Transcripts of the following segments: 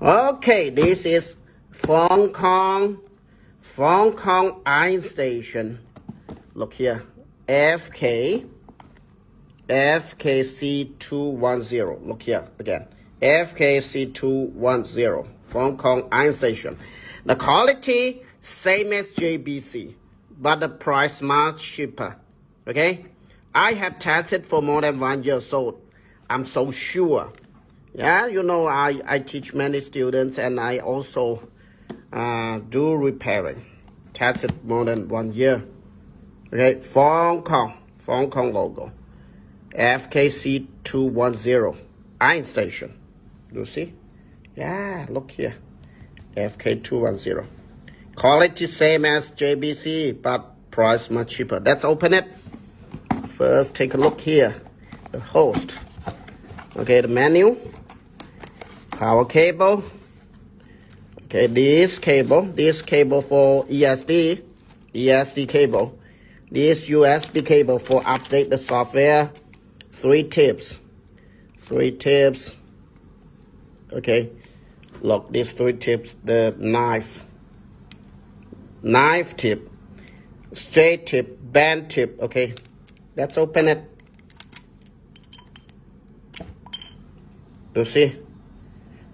Okay, this is Fongkong Iron Station. Look here, FKC210. Look here again, FKC210, Fongkong Iron Station. The quality same as JBC, but the price much cheaper. Okay, I have tested for more than 1 year, so I'm so sure. Yeah, you know, I teach many students, and I also do repairing. Tested more than 1 year. Okay, Fongkong logo. FKC210 Iron Station. You see? Yeah, look here. FK210. Quality same as JBC, but price much cheaper. Let's open it. First, take a look here. The host. Okay, the menu. Power cable. Okay, this cable for ESD cable. This USB cable for update the software. 3 tips. Okay, look, these 3 tips. The knife tip, straight tip, bend tip. Okay, let's open it. You see?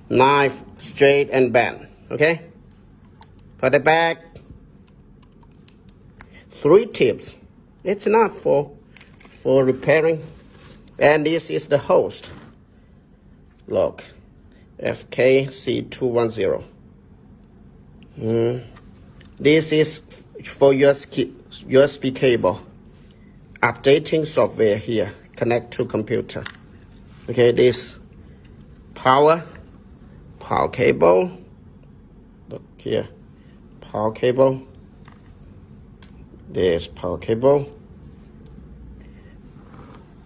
Knife, straight and bend. Okay, put it back. 3 tips. It's enough for repairing. And this is the host. Look, FKC210. This is for USB cable. Updating software here. Connect to computer. Okay, this power cable. Look here, power cable. There's power cable.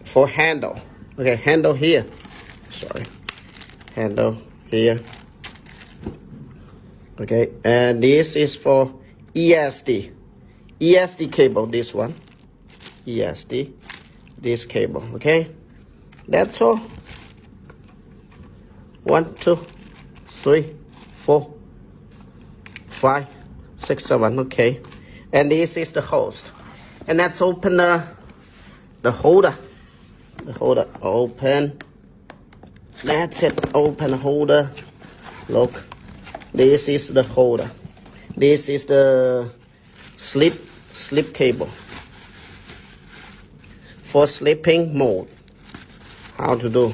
For handle. Okay, handle here. Sorry. Handle here. Okay, and this is for ESD cable. This one, ESD, this cable. Okay, that's all. 1, 2, 3, 4, 5, 6, 7. Okay, and this is the host. And let's open the holder. The holder open. That's it. Open the holder. Look, this is the holder. This is the slip cable for slipping mode. How to do?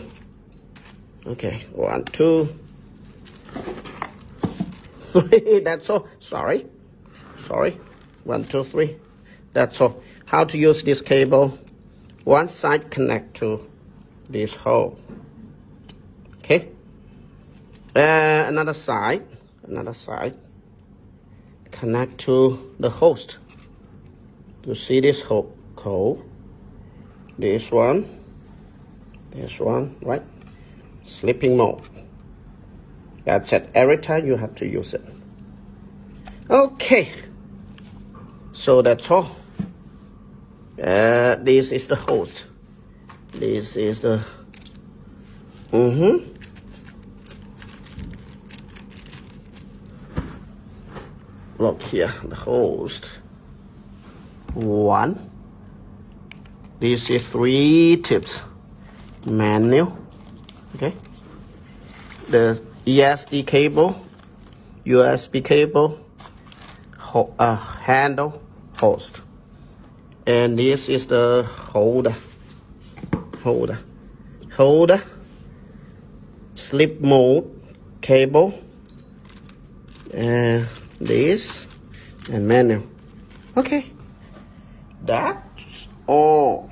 Okay, 1, 2, 3. That's all. Sorry. 1, 2, 3. That's all. How to use this cable? One side connect to this hole. Okay. Another side connect to the host. You see this hole? This one, right? Slipping mode. That's it. Every time you have to use it. Okay. So that's all. This is the host. This is the Look here, the host. 1. This is 3 tips. Manual. Okay. The ESD cable, USB cable, handle, host. And this is the holder. Slip mode cable, and this, and menu. Okay, that's all.